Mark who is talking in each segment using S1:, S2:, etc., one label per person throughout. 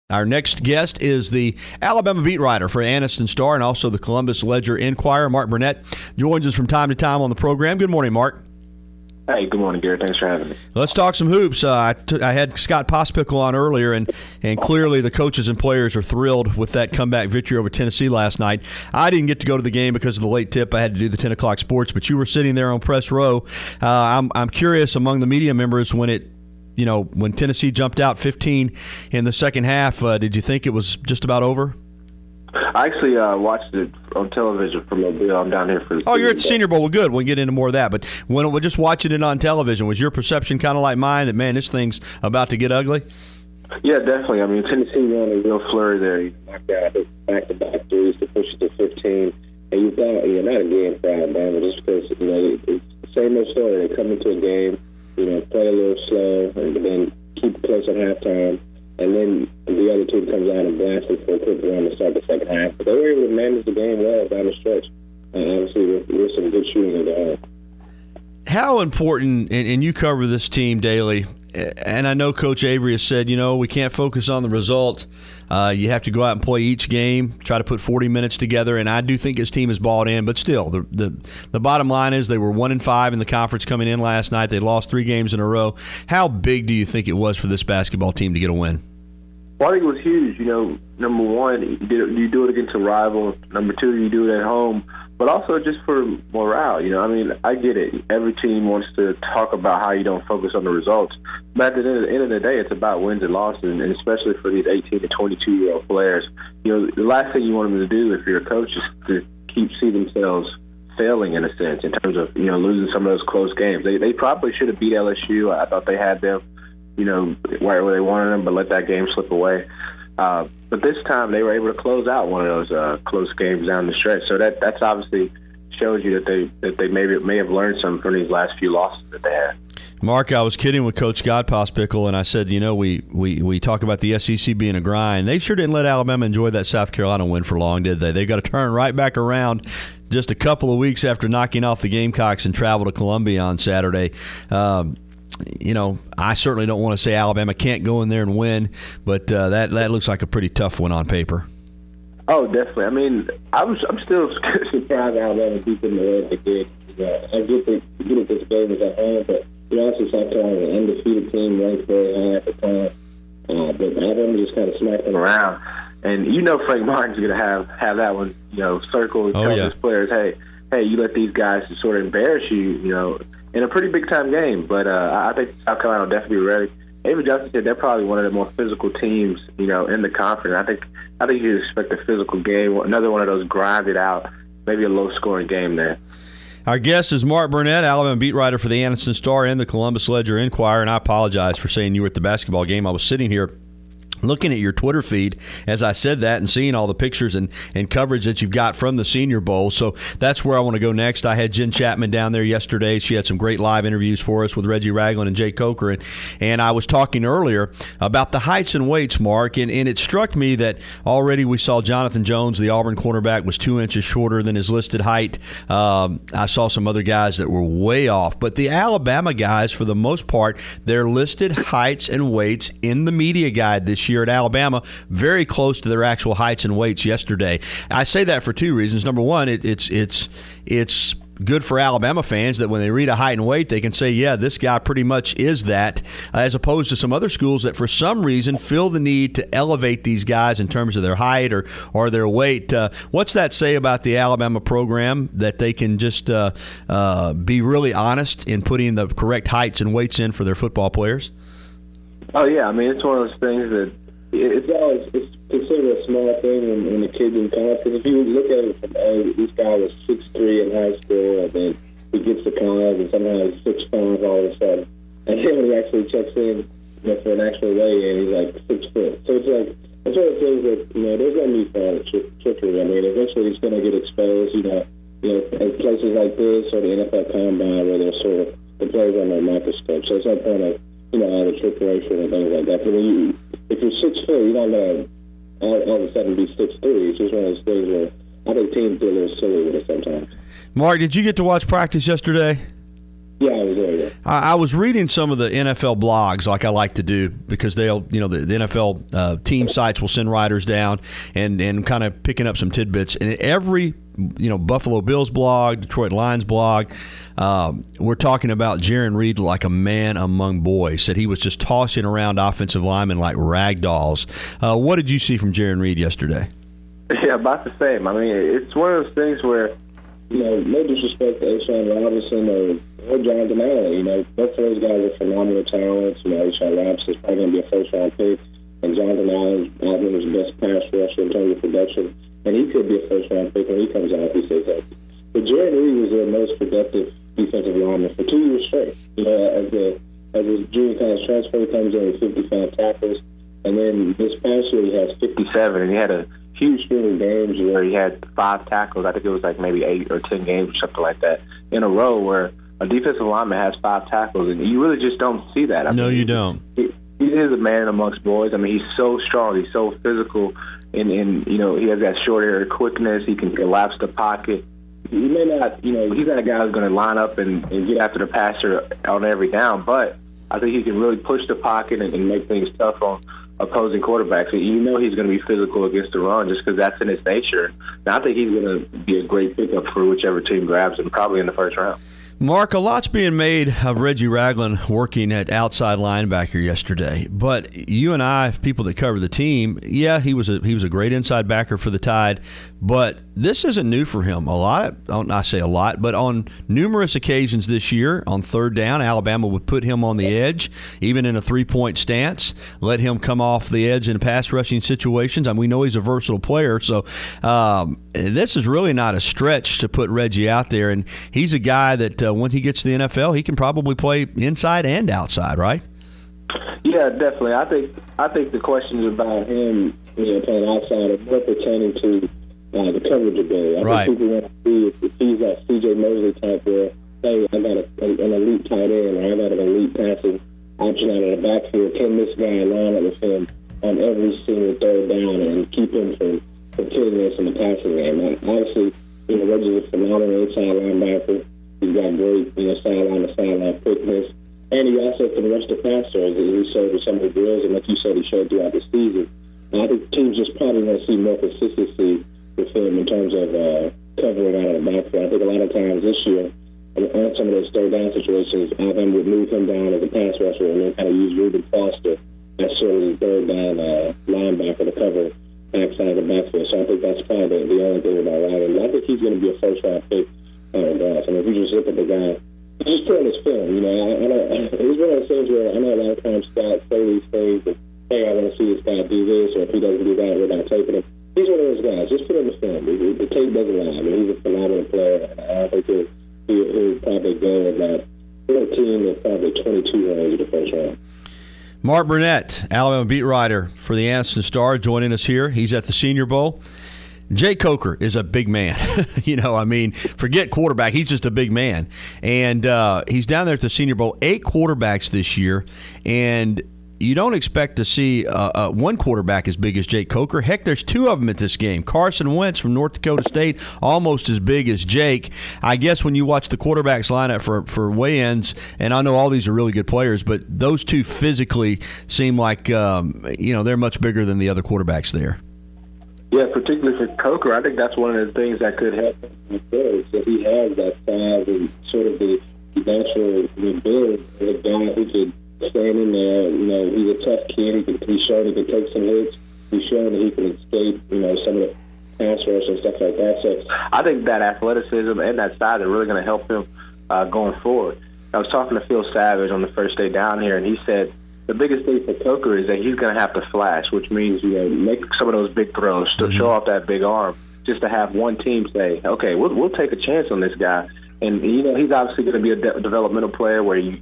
S1: Our next guest is the Alabama beat writer for Anniston Star and also the Columbus Ledger-Inquirer. Marq Burnett joins us from time to time on the program. Good morning, Mark.
S2: Hey, good morning, Gary. Thanks for having me.
S1: Let's talk some hoops. I had Scott Pospickle on earlier, and clearly the coaches and players are thrilled with that comeback victory over Tennessee last night. I didn't get to go to the game because of the late tip. I had to do the 10 o'clock sports, but you were sitting there on press row. I'm curious, among the media members, when Tennessee jumped out 15 in the second half, did you think it was just about over?
S2: I actually watched it on television for Mobile. I'm down here for the
S1: Oh, you're at the Senior Bowl. Well, good. We'll get into more of that. But when we're just watching it on television, was your perception kind of like mine that, man, this thing's about to get ugly?
S2: Yeah, definitely. I mean, Tennessee won a real flurry there. You knocked out back-to-back threes to push it to 15. And you thought, not a game for Alabama just because, it's the same old story. They come into a game, play a little slow, and then keep it close at halftime. And then the other team comes out and blasts it for a quick run to start the second half. But they were able to manage the game well down the stretch. Obviously, with some good shooting at the end.
S1: How important, and you cover this team daily, and I know Coach Avery has said, we can't focus on the result. You have to go out and play each game, try to put 40 minutes together, and I do think his team is bought in. But still, the bottom line is they were 1-5 in the conference coming in last night. They lost 3 games in a row. How big do you think it was for this basketball team to get a win?
S2: Well, I think it was huge. Number one, you do it against a rival. Number two, you do it at home. But also just for morale, I get it. Every team wants to talk about how you don't focus on the results. But at the end of the day, it's about wins and losses, and especially for these 18 to 22-year-old players. The last thing you want them to do if you're a coach is to see themselves failing in a sense in terms of, losing some of those close games. They probably should have beat LSU. I thought they had them, where they wanted them, but let that game slip away. But this time they were able to close out one of those close games down the stretch. So that's obviously shows you that they may have learned something from these last few losses that they had.
S1: Mark, I was kidding with Coach Scott Pospickle, and I said, we talk about the SEC being a grind. They sure didn't let Alabama enjoy that South Carolina win for long, did they? They got to turn right back around just a couple of weeks after knocking off the Gamecocks and travel to Columbia on Saturday. I certainly don't want to say Alabama can't go in there and win, but that looks like a pretty tough one on paper. Oh,
S2: definitely. I mean, I'm still surprised Alabama beat them the way they did. I get that this game was at home, but also South Carolina, an undefeated team, ranked very high at the time. But Alabama just kind of smacked them around. And Frank Martin's going to have that one, circle and tell his players, hey, you let these guys sort of embarrass you, in a pretty big-time game. But I think South Carolina will definitely be ready. Avery Johnson said they're probably one of the more physical teams, in the conference. I think you expect a physical game, another one of those grinded out, maybe a low-scoring game there.
S1: Our guest is Marq Burnett, Alabama beat writer for the Anniston Star and the Columbus Ledger-Inquirer, and I apologize for saying you were at the basketball game. I was sitting here looking at your Twitter feed as I said that and seeing all the pictures and coverage that you've got from the Senior Bowl. So that's where I want to go next. I had Jen Chapman down there yesterday. She had some great live interviews for us with Reggie Ragland and Jay Coker. And I was talking earlier about the heights and weights, Mark, and it struck me that already we saw Jonathan Jones, the Auburn cornerback, was 2 inches shorter than his listed height. I saw some other guys that were way off. But the Alabama guys, for the most part, their listed heights and weights in the media guide this year at Alabama, very close to their actual heights and weights yesterday. I say that for 2 reasons. Number one, it's good for Alabama fans that when they read a height and weight, they can say, yeah, this guy pretty much is that, as opposed to some other schools that for some reason feel the need to elevate these guys in terms of their height or their weight. What's that say about the Alabama program, that they can just be really honest in putting the correct heights and weights in for their football players?
S2: Oh, yeah. I mean, it's one of those things that it's considered a small thing when the kid's in college. Because if you look at it from, this guy was 6'3" in high school, and then he gets to college, and somehow he's 6'5" all of a sudden. And then when he actually checks in for an actual weigh-in, he's like 6 foot. So it's like, it's one of the things that, there's no need for all the trickery. I mean, eventually he's going to get exposed, at places like this or the NFL Combine where they're sort of the players on their microscope. So it's no point of, all the trickeration and things like that. But if you're 6 foot, you're not going to all of a sudden be 6'3". It's just one of those things where I think teams do a little silly with it sometimes.
S1: Mark, did you get to watch practice yesterday?
S2: Yeah, I was there, yeah.
S1: I was reading some of the NFL blogs, like I like to do, because they'll, the NFL team sites will send writers down and kind of picking up some tidbits. And every, Buffalo Bills blog, Detroit Lions blog, we're talking about Jarran Reed like a man among boys. Said he was just tossing around offensive linemen like rag dolls. What did you see from Jarran Reed yesterday?
S2: Yeah, about the same. I mean, it's one of those things where, no disrespect to Ashawn Robinson or Jonathan Allen. Both of those guys are phenomenal talents. Ashawn Robinson is probably going to be a first-round pick, and Jonathan Allen was the best pass rusher in terms of production, and he could be a first-round pick when he comes out if he stays healthy. But Jarran Reed was their most productive defensive lineman for 2 years straight. As his junior college transfer, he comes in with 55 tackles, and then this past year he has 57, and he had a huge string of games where he had 5 tackles. I think it was like maybe 8 or 10 games or something like that in a row where a defensive lineman has 5 tackles, and you really just don't see that.
S1: No, you don't.
S2: He is a man amongst boys. I mean, he's so strong. He's so physical, and he has that short area quickness. He can collapse the pocket. He may not, he's not a guy who's going to line up and get after the passer on every down, but I think he can really push the pocket and make things tough on opposing quarterbacks. He's going to be physical against the run just because that's in his nature. And I think he's going to be a great pickup for whichever team grabs him, probably in the first round.
S1: Mark, a lot's being made of Reggie Ragland working at outside linebacker yesterday, but you and I, people that cover the team, yeah, he was a great inside backer for the Tide, but this isn't new for him. I say a lot, but on numerous occasions this year, on third down, Alabama would put him on the edge, even in a 3-point stance, let him come off the edge in pass rushing situations. I mean, we know he's a versatile player, so this is really not a stretch to put Reggie out there, and he's a guy that when he gets to the NFL, he can probably play inside and outside, right?
S2: Yeah, definitely. I think the questions about him playing outside are more pertaining to the coverage ability. I think people want to see if he's that C.J. Mosley type where, hey, I got an elite tight end or I got an elite passing option out of the backfield. Can this guy line up with him on every single third down and keep him from killing us in the passing game? And obviously, Reggie's a phenomenal inside linebacker. He's got great, sideline-to-sideline quickness. And he also can rush the passer, as he showed with some of the drills, and like you said, he showed throughout the season. And I think teams just probably want to see more consistency with him in terms of covering out of the backfield. I think a lot of times this year, on some of those third down situations, Alabama would move him down as a pass rusher and then kind of use Reuben Foster as sort of the third down linebacker to cover backside of the backfield. So I think that's probably the only thing about Ryan. I think he's going to be a first-round pick. I mean, if you just look at the guy, just put on his film, it was one of those things where I know a lot of times scouts say these things, and, hey, I want to see this guy do this, or if he doesn't do that, we're not taking him. He's one of those guys. Just put on the film. The tape doesn't lie. I mean, he's a phenomenal player. I think he'll probably go in that 14 or probably 22 range in the first round.
S1: Marq Burnett, Alabama beat writer for the Anniston Star, joining us here. He's at the Senior Bowl. Jake Coker is a big man. Forget quarterback. He's just a big man. And he's down there at the Senior Bowl. 8 quarterbacks this year. And you don't expect to see one quarterback as big as Jake Coker. Heck, there's 2 of them at this game. Carson Wentz from North Dakota State, almost as big as Jake. I guess when you watch the quarterbacks line up for weigh-ins, and I know all these are really good players, but those 2 physically seem like, they're much bigger than the other quarterbacks there.
S2: Yeah, particularly for Coker, I think that's one of the things that could help him is that he has that size and sort of the natural build of a guy who could stand in there. He's a tough kid. He's shown he can take some hits. He's shown that he can escape, some of the pass rush and stuff like that. So I think that athleticism and that size are really going to help him going forward. I was talking to Phil Savage on the first day down here, and he said the biggest thing for Coker is that he's going to have to flash, which means make some of those big throws to show off that big arm, just to have one team say, okay, we'll take a chance on this guy. And he's obviously going to be a developmental player where you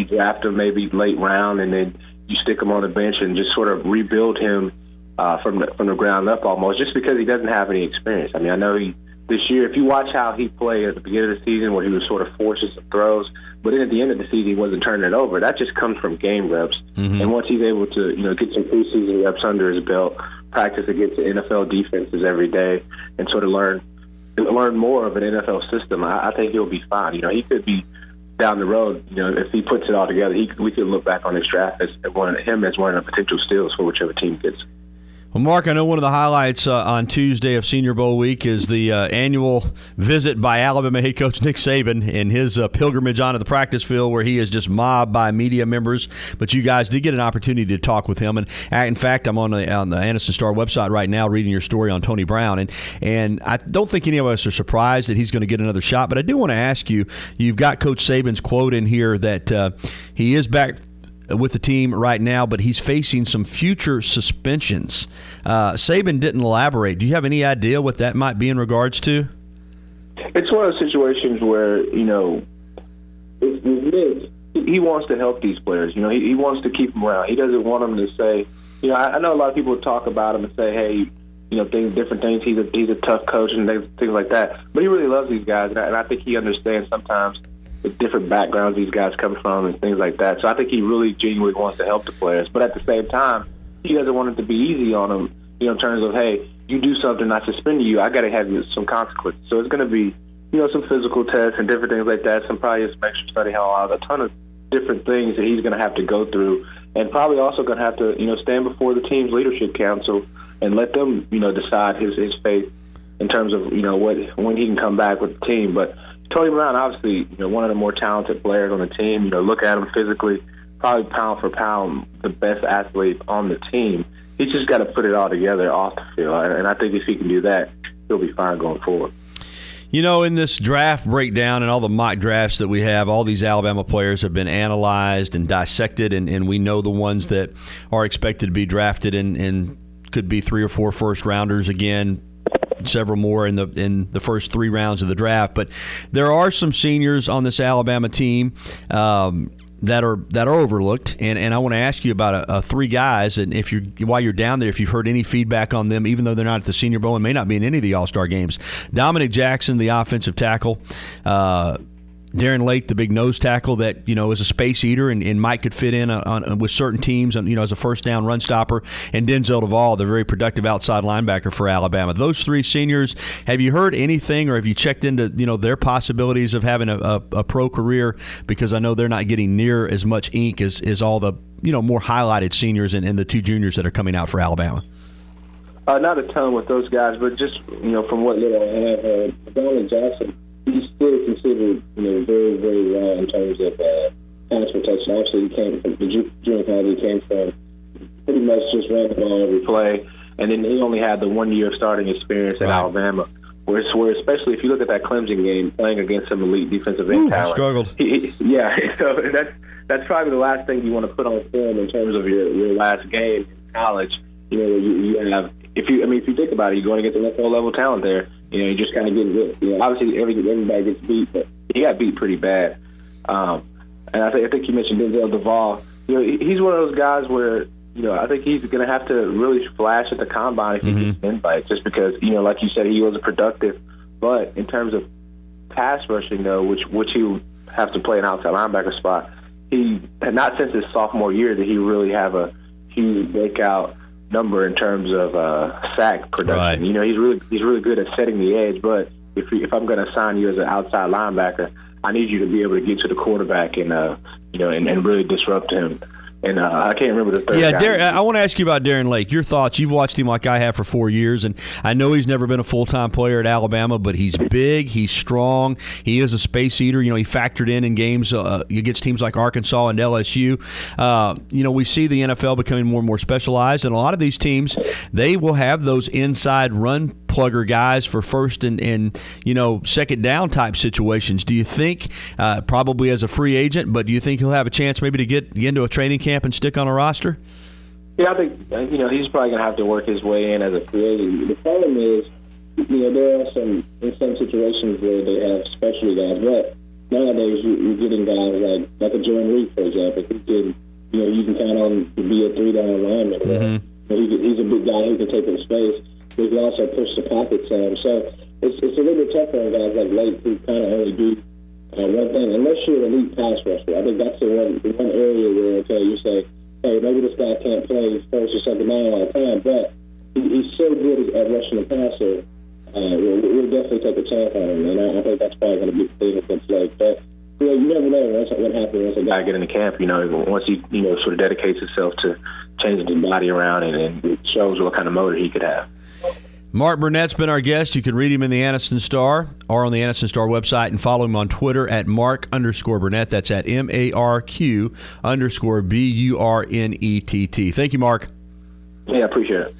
S2: draft him maybe late round and then you stick him on the bench and just sort of rebuild him from the ground up almost, just because he doesn't have any experience. I mean, I know this year, if you watch how he played at the beginning of the season where he was sort of forcing some throws, but then at the end of the season he wasn't turning it over, that just comes from game reps. Mm-hmm. And once he's able to get some preseason reps under his belt, practice against the NFL defenses every day, and sort of learn more of an NFL system, I think he'll be fine. He could be down the road, if he puts it all together, we can look back on this draft as one of the potential steals for whichever team gets.
S1: Well, Mark, I know one of the highlights on Tuesday of Senior Bowl week is the annual visit by Alabama head coach Nick Saban and his pilgrimage onto the practice field, where he is just mobbed by media members. But you guys did get an opportunity to talk with him, and in fact, I'm on the Anniston Star website right now reading your story on Tony Brown, and I don't think any of us are surprised that he's going to get another shot. But I do want to ask you, you've got Coach Saban's quote in here that he is back with the team right now, but he's facing some future suspensions. Saban didn't elaborate. Do you have any idea what that might be in regards to?
S2: It's one of those situations where, with Nick, he wants to help these players. He wants to keep them around. He doesn't want them to say, I know a lot of people talk about him and say, hey, different things. He's a tough coach and things like that. But he really loves these guys, and I think he understands sometimes the different backgrounds these guys come from and things like that. So I think he really genuinely wants to help the players. But at the same time, he doesn't want it to be easy on them, in terms of, hey, you do something, I suspend you, I got to have some consequences. So it's going to be, some physical tests and different things like that, some extra study hall out, a ton of different things that he's going to have to go through, and probably also going to have to, stand before the team's leadership council and let them, decide his fate in terms of, when he can come back with the team. But Tony Brown, obviously, one of the more talented players on the team. Look at him physically, probably pound for pound, the best athlete on the team. He's just got to put it all together off the field, and I think if he can do that, he'll be fine going forward.
S1: In this draft breakdown and all the mock drafts that we have, all these Alabama players have been analyzed and dissected, and we know the ones that are expected to be drafted and could be 3 or 4 first-rounders again, several more in the first 3 rounds of the draft. But there are some seniors on this Alabama team that are overlooked, and I want to ask you about 3 guys, and while you're down there, if you've heard any feedback on them, even though they're not at the Senior Bowl and may not be in any of the All-Star games. Dominic Jackson, the offensive tackle, Darren Lake, the big nose tackle that is a space eater and might could fit in with certain teams, as a first down run stopper, and Denzel Duvall, the very productive outside linebacker for Alabama. Those 3 seniors, have you heard anything, or have you checked into their possibilities of having a pro career? Because I know they're not getting near as much ink as all the more highlighted seniors and the 2 juniors that are coming out for Alabama.
S2: Not a ton with those guys, but just from what little I have heard, Dominic Jackson, he's still considered, very, very raw in terms of pass protection. Actually, he came from the junior college. He came from pretty much just ran the ball every play, and then he only had the 1 year of starting experience at Alabama. Where especially if you look at that Clemson game, playing against some elite defensive end talent,
S1: struggled.
S2: So that's probably the last thing you want to put on film in terms of your last game in college. You have if you think about it, you're going against an NFL level talent there. You just kind of getting hit. Obviously everybody gets beat, but he got beat pretty bad. And I think you mentioned Denzel Duvall. He's one of those guys where I think he's going to have to really flash at the combine if he gets an invite, just because like you said, he was productive. But in terms of pass rushing, though, which he would have to play an outside linebacker spot, he had not since his sophomore year did he really have a huge breakout number in terms of sack production. Right. He's really good at setting the edge, but if I'm going to sign you as an outside linebacker, I need you to be able to get to the quarterback and and really disrupt him. And I can't remember the third guy.
S1: I want to ask you about Darren Lake. Your thoughts. You've watched him like I have for 4 years, and I know he's never been a full-time player at Alabama, but he's big, he's strong, he is a space eater. He factored in games against teams like Arkansas and LSU. We see the NFL becoming more and more specialized, and a lot of these teams, they will have those inside run plugger guys for first and second down type situations. Do you think, probably as a free agent, but do you think he'll have a chance maybe to get into a training camp and stick on a roster?
S2: Yeah, I think he's probably going to have to work his way in as a free agent. The problem is, there are some situations where they have specialty guys, but nowadays you're getting guys like a Jordan Reese, for example, you can count on to be a 3-down lineman. Mm-hmm. He's a big guy who can take up space. He can also push the pocket some. So it's a little bit tougher on guys like Lake who kind of only do one thing. Unless you're an elite pass rusher, I think that's the one area where you say, hey, maybe this guy can't play first or second down all the time, but he's so good at rushing the passer. We'll definitely take a chance on him, and I think that's probably going to be the thing against Lake. But Yeah, you never know. That's what happens once a guy get into camp. You know, once he sort of dedicates himself to changing his body around, and it shows what kind of motor he could have.
S1: Marq Burnett's been our guest. You can read him in the Anniston Star or on the Anniston Star website, and follow him on Twitter at Marq_Burnett. That's at MARQ_BURNETT. Thank you, Marq.
S2: Yeah, I appreciate it.